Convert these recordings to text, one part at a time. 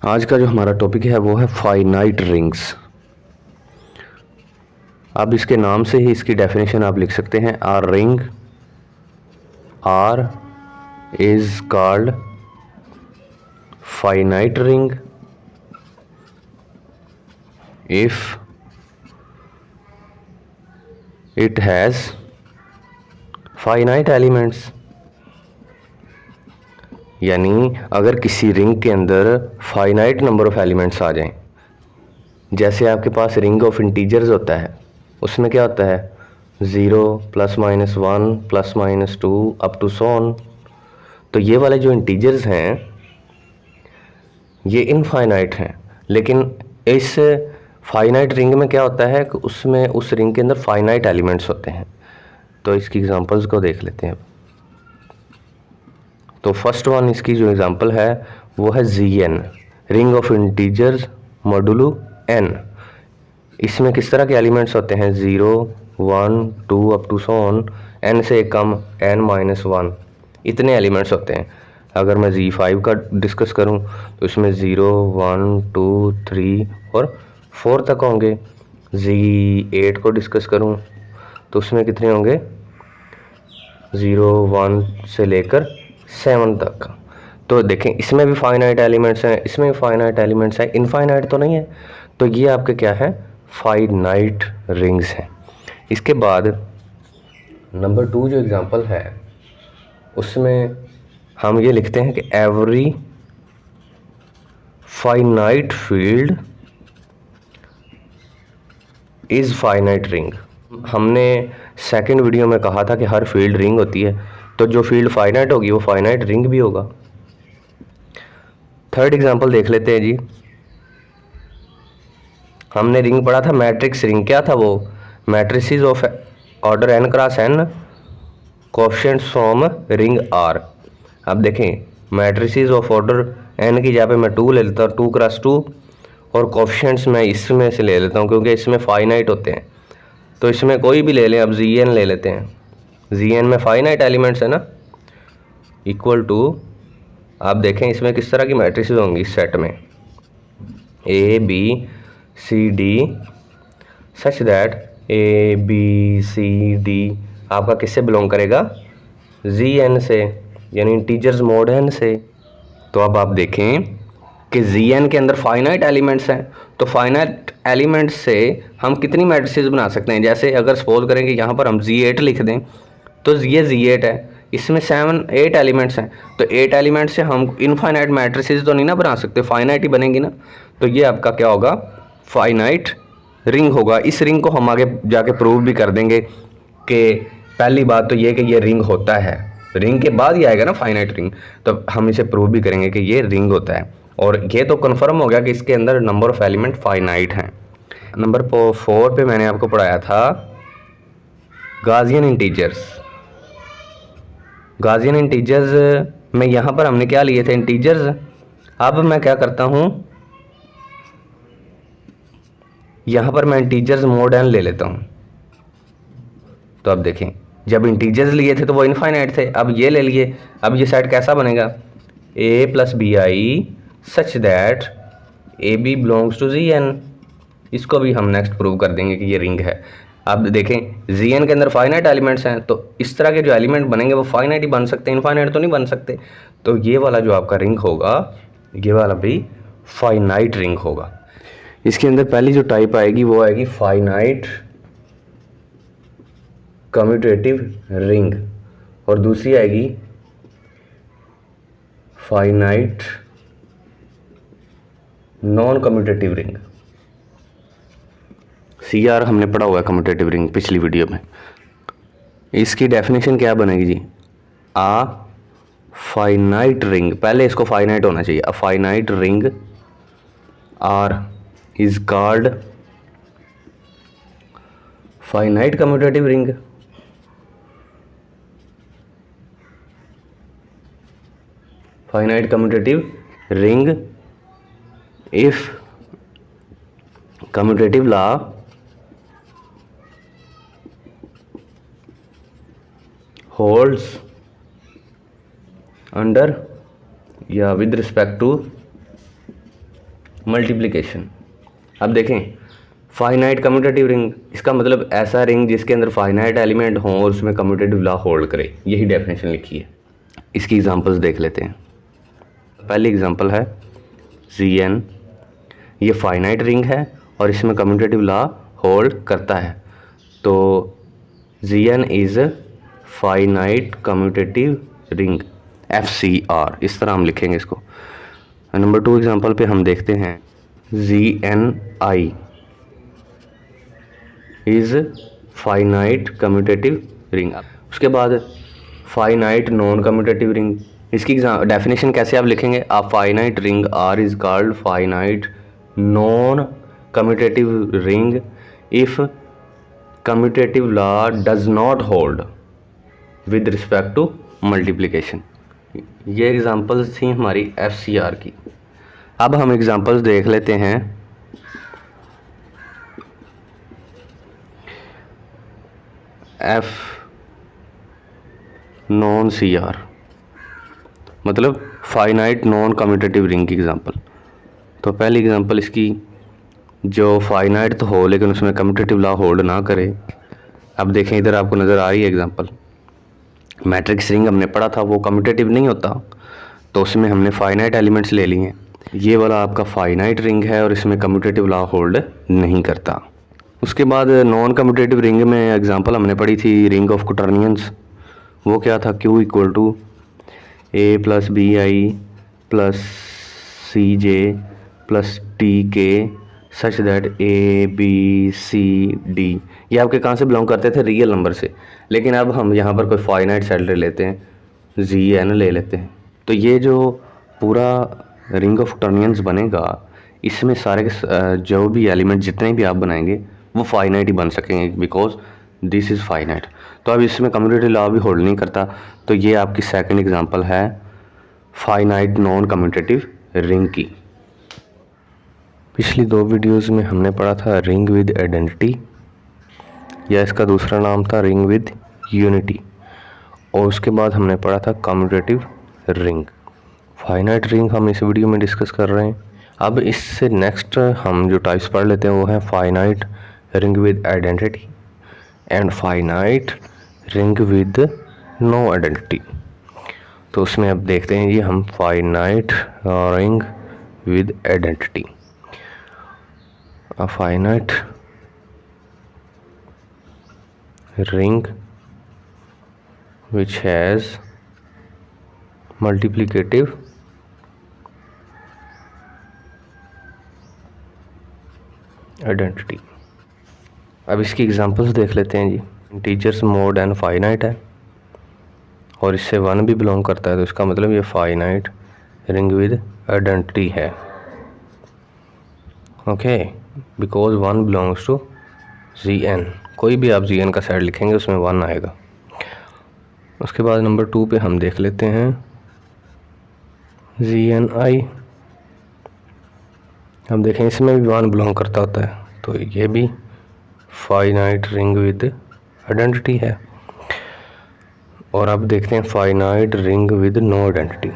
आज का जो हमारा टॉपिक है वो है फाइनाइट रिंग्स। अब इसके नाम से ही इसकी डेफिनेशन आप लिख सकते हैं। R ring R is called finite ring if it has finite elements. यानी अगर किसी रिंग के अंदर फाइनाइट नंबर ऑफ एलिमेंट्स आ जाएं, जैसे आपके पास रिंग ऑफ इंटीजर्स होता है, उसमें क्या होता है 0 +-1 +-2 अप टू सो ऑन। तो ये वाले जो इंटीजर्स हैं ये इनफाइनाइट हैं, लेकिन इस फाइनाइट रिंग में क्या होता है कि उसमें उस रिंग के अंदर फाइनाइट एलिमेंट्स होते हैं। तो इसकी एग्जांपल्स को देख लेते हैं। तो फर्स्ट वन इसकी जो एग्जांपल है वो है Zn, ring of integers modulo n। इसमें किस तरह के एलिमेंट्स होते हैं 0 1 2 up to so on, n से कम n-1, इतने एलिमेंट्स होते हैं। अगर मैं Z5 का डिस्कस करूं तो इसमें 0 1 2 3 और 4 तक होंगे। Z8 को डिस्कस करूं तो उसमें कितने होंगे 0 1 से लेकर 7 तक। तो देखें इसमें भी फाइनाइट एलिमेंट्स हैं, इसमें भी फाइनाइट एलिमेंट्स हैं, इनफाइनाइट तो नहीं है। तो ये आपके क्या है फाइनाइट रिंग्स हैं। इसके बाद नंबर 2 जो एग्जांपल है उसमें हम ये लिखते हैं कि every finite field is finite ring. हमने सेकंड वीडियो में कहा था कि हर फील्ड रिंग होती है, तो जो फील्ड फाइनाइट होगी वो फाइनाइट रिंग भी होगा। थर्ड एग्जांपल देख लेते हैं जी। हमने रिंग पढ़ा था मैट्रिक्स रिंग। क्या था वो matrices of order n cross n coefficients from ring R। अब देखें मैट्रिसेस ऑफ ऑर्डर n की जगह पे मैं 2 ले लेता हूँ, 2 क्रॉस 2, और कोएफिशिएंट्स मैं इसमें से ले लेता हूँ क्योंकि इसमें फाइनाइट होते हैं। तो इसमें कोई भी ले लें, अब Zn ले लेते हैं। Zn में फाइनाइट एलिमेंट्स है ना, इक्वल टू आप देखें इसमें किस तरह की मैट्रिसेस होंगी इस सेट में A B C D such that A B C D आपका किससे बिलोंग करेगा Zn से, यानी इंटीजर्स मोड n से। तो अब आप देखें कि Zn के अंदर फाइनाइट एलिमेंट्स हैं, तो फाइनाइट एलिमेंट्स से हम कितनी मैट्रिसेस बना सकते हैं। जैसे अगर सपोज करें कि यहाँ पर हम Z8 लिख दें तो ये Z8 है, इसमें 8 एलिमेंट्स हैं, तो 8 एलिमेंट्स से हम इनफाइनाइट मैट्रिसेस तो नहीं ना बना सकते, फाइनाइट ही बनेंगी ना। तो ये आपका क्या होगा फाइनाइट रिंग होगा। इस रिंग को हम आगे जाके प्रूव भी कर देंगे कि पहली बात तो ये कि ये रिंग होता है, रिंग के बाद ही आएगा ना फाइनाइट रिंग, तो हम इसे प्रूव भी करेंगे कि ये रिंग होता है। और ये तो कन्फर्म हो गया कि इसके अंदर नंबर ऑफ एलिमेंट फाइनाइट हैं। नंबर 4 पे मैंने आपको पढ़ाया था गॉसियन इंटीजर्स। गॉसियन इंटीजर्स में यहाँ पर हमने क्या लिए थे इंटीजर्स। अब मैं क्या करता हूँ यहाँ पर मैं इंटीजर्स मोड n ले लेता हूँ। तो अब देखें जब इंटीजर्स लिए थे तो वो इनफाइनाइट थे, अब ये ले लिए। अब ये सेट कैसा बनेगा a + bi such that a b belongs to Zn। इसको भी हम नेक्स्ट प्रूव कर देंगे कि ये रिंग है। अब देखें Zn के अंदर फाइनाइट एलिमेंट्स हैं, तो इस तरह के जो एलिमेंट बनेंगे वो फाइनाइट ही बन सकते हैं, इनफाइनाइट तो नहीं बन सकते। तो ये वाला जो आपका रिंग होगा ये वाला भी फाइनाइट रिंग होगा। इसके अंदर पहली जो टाइप आएगी वो आएगी फाइनाइट कम्यूटेटिव रिंग, और दूसरी आएगी finite non commutative ring. CR हमने पढ़ा हुआ है कम्यूटेटिव रिंग पिछली वीडियो में। इसकी डेफिनेशन क्या बनेगी जी आ फाइनाइट रिंग, पहले इसको फाइनाइट होना चाहिए। A finite ring R is called finite commutative ring. Finite commutative ring if commutative law holds under या with respect to मल्टीप्लिकेशन। अब देखें फाइनाइट कम्यूटेटिव रिंग, इसका मतलब ऐसा रिंग जिसके अंदर फाइनाइट एलिमेंट हों और उसमें कम्यूटेटिव लॉ होल्ड करे, यही डेफिनेशन लिखी है। इसकी एग्जांपल्स देख लेते हैं। पहली एग्जांपल है Zn, ये फाइनाइट रिंग है और इसमें कम्यूटेटिव लॉ होल्ड करता है, तो Zn is finite commutative ring FCR, इस तरह हम लिखेंगे इसको। नंबर 2 एग्जांपल पे हम देखते हैं Zni is finite commutative ring. उसके बाद फाइनाइट नॉन कम्यूटेटिव रिंग, इसकी डेफिनेशन कैसे आप लिखेंगे, a finite ring R is called finite non commutative ring if commutative law does not hold with respect to multiplication. ये एग्जांपल्स थी हमारी FCR की। अब हम एग्जांपल्स देख लेते हैं F नॉन CR, मतलब फाइनाइट नॉन कम्यूटेटिव रिंग की एग्जांपल। तो पहली एग्जांपल इसकी, जो फाइनाइट तो हो लेकिन उसमें कम्यूटेटिव लॉ होल्ड ना करे। अब देखें इधर आपको नज़र आ रही है एग्जांपल, मैट्रिक्स रिंग हमने पढ़ा था, वो कम्यूटेटिव नहीं होता, तो उसमें हमने फाइनाइट एलिमेंट्स ले लिए हैं। ये वाला आपका फाइनाइट रिंग है और इसमें कम्यूटेटिव लॉ होल्ड नहीं करता। उसके बाद नॉन कम्यूटेटिव रिंग में एग्जांपल हमने पढ़ी थी रिंग ऑफ क्वॉटर्नियंस। वो क्या था, Q equal to A plus BI plus CJ plus TK such that ABCD। ये आपके कहाँ से बिलोंग करते थे, रियल नंबर से, लेकिन अब हम यहाँ पर कोई फाइनाइट सेट ले लेते हैं, Zn ले लेते हैं। तो ये जो पूरा रिंग ऑफ क्वॉटर्नियंस बनेगा, इसमें सारे जो भी एलिमेंट जितने भी आप बनाएंगे वो फाइनाइट ही बन सकेंगे, बिकॉज दिस इज़ फाइनाइट। तो अब इसमें कम्यूटेटिव लॉ भी होल्ड नहीं करता, तो ये आपकी सेकंड एग्जांपल है फाइनाइट नॉन कम्यूटेटिव रिंग की। पिछली 2 वीडियोस में हमने पढ़ा था रिंग विद आइडेंटिटी, या इसका दूसरा नाम था रिंग विद यूनिटी, और उसके बाद हमने पढ़ा था कम्यूटेटिव रिंग। फाइनाइट रिंग हम इस वीडियो में डिस्कस कर रहे हैं। अब इससे नेक्स्ट हम जो टाइप्स पढ़ लेते हैं वो है finite ring with identity and finite ring with no identity. तो उसमें अब देखते हैं ये हम finite ring with identity. A finite ring which has multiplicative identity. अब इसकी एग्जांपल्स देख लेते हैं जी। इंटीजर्स मोड एंड फाइनाइट है और इससे 1 भी बिलोंग करता है, तो इसका मतलब ये फाइनाइट रिंग विद आइडेंटिटी है। Okay, because 1 belongs to Zn, कोई भी आप Zn का सेट लिखेंगे उसमें 1 आएगा। उसके बाद नंबर 2 पे हम देख लेते हैं Zni। हम देखें इसमें भी 1 बिलोंग करता होता है, तो ये भी फाइनाइट रिंग विद आइडेंटिटी है। और अब देखते हैं finite ring with no identity.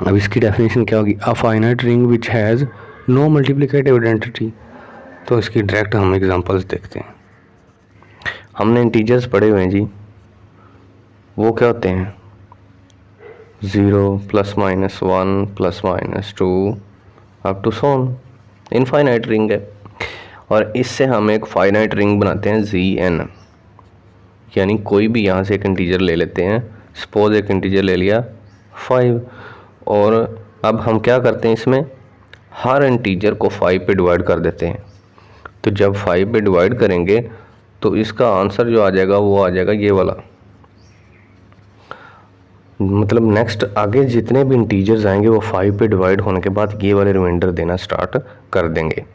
अब इसकी डेफिनेशन क्या होगी, a finite ring which has no multiplicative identity. तो इसकी डायरेक्ट हम एग्जांपल्स देखते हैं। हमने इंटीजर्स पढ़े हुए हैं जी, वो क्या होते हैं 0 plus minus 1 plus minus 2 up to so on. Infinite ring है और इससे हम एक फाइनाइट रिंग बनाते हैं Zn, यानी कोई भी यहाँ से एक इंटीजर ले लेते हैं। सपोज एक इंटीजर ले लिया 5, और अब हम क्या करते हैं, इसमें हर इंटीजर को 5 पे डिवाइड कर देते हैं। तो जब 5 पे डिवाइड करेंगे तो इसका आंसर जो आ जाएगा वो आ जाएगा ये वाला। मतलब नेक्स्ट आगे जितने भी इंटीजर्स आएंगे वो 5 पे डिवाइड होने के बाद ये वाले रिमाइंडर देना स्टार्ट कर देंगे।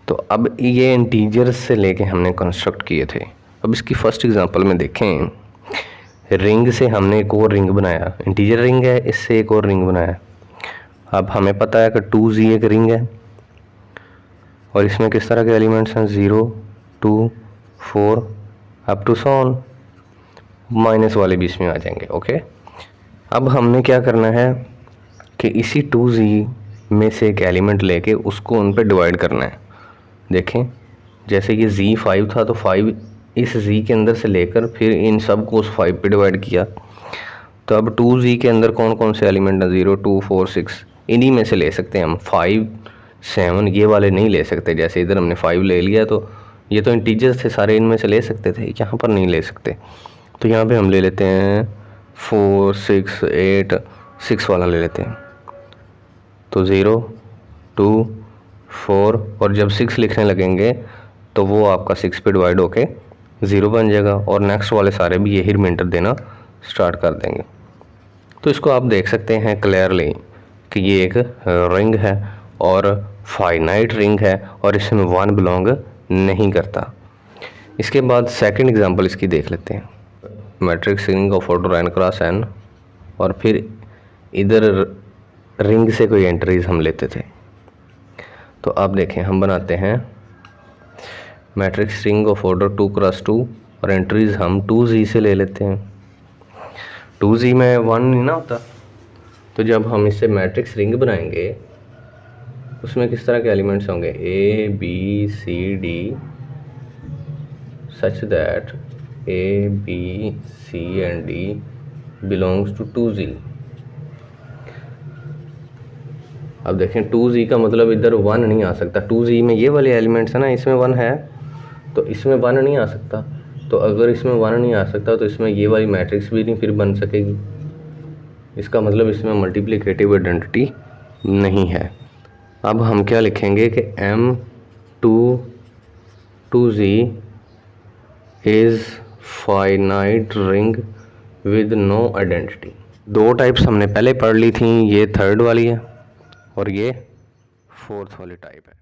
तो अब ये इंटीजर्स से लेके हमने कंस्ट्रक्ट किए थे। अब इसकी फर्स्ट एग्जांपल में देखें, रिंग से हमने एक और रिंग बनाया, इंटीजर रिंग है, इससे एक और रिंग बनाया। अब हमें पता है कि 2Z एक रिंग है और इसमें किस तरह के एलिमेंट्स हैं 0 2 4 up to so on, minus वाले भी इसमें आ जाएंगे। ओके, अब हमने क्या करना है कि इसी 2Z में से एक एलिमेंट लेके उसको उन पे डिवाइड करना है। देखें जैसे कि Z5 था तो 5 इस Z के अंदर से लेकर फिर इन सब को उस 5 पे डिवाइड किया। तो अब 2Z के अंदर कौन कौन से एलिमेंट हैं, 0 2 4 6, इन्हीं में से ले सकते हैं हम। 5 7 ये वाले नहीं ले सकते, जैसे इधर हमने 5 ले लिया तो ये तो इंटीजर्स थे सारे, इनमें से ले सकते थे, यहाँ पर नहीं ले सकते। तो यहाँ पे हम ले लेते हैं 4 6 8 6 वाला ले लेते हैं। तो 0 2 4 और जब 6 लिखने लगेंगे तो वो आपका 6 पे डिवाइड होके 0 बन जाएगा और नेक्स्ट वाले सारे भी यही रिमाइंडर देना स्टार्ट कर देंगे। तो इसको आप देख सकते हैं क्लियरली कि ये एक रिंग है और फाइनाइट रिंग है और इसमें 1 बिलोंग नहीं करता। इसके बाद सेकंड एग्जांपल इसकी देख लेते हैं। Matrix ring of order n cross n और फिर इधर रिंग से कोई एंट्रीज हम लेते थे। तो आप देखें हम बनाते हैं matrix ring of order 2 cross 2 और एंट्रीज हम 2Z से ले लेते हैं। 2Z में 1 नहीं ना होता, तो जब हम इससे मैट्रिक्स रिंग बनाएंगे उसमें किस तरह के एलिमेंट्स होंगे, A B C D such that A B C and D belongs to 2Z। अब देखें 2Z का मतलब इधर 1 नहीं आ सकता। 2Z में ये वाले एलिमेंट्स है ना, इसमें 1 है तो इसमें 1 नहीं आ सकता। तो अगर इसमें 1 नहीं आ सकता तो इसमें ये वाली मैट्रिक्स भी नहीं फिर बन सकेगी। इसका मतलब इसमें मल्टीप्लिकेटिव आइडेंटिटी नहीं है। अब हम क्या लिखेंगे कि M2Z is finite ring with no identity. 2 types हमने पहले पढ़ ली थी, ये थर्ड वाली है और ये फोर्थ वाली टाइप है।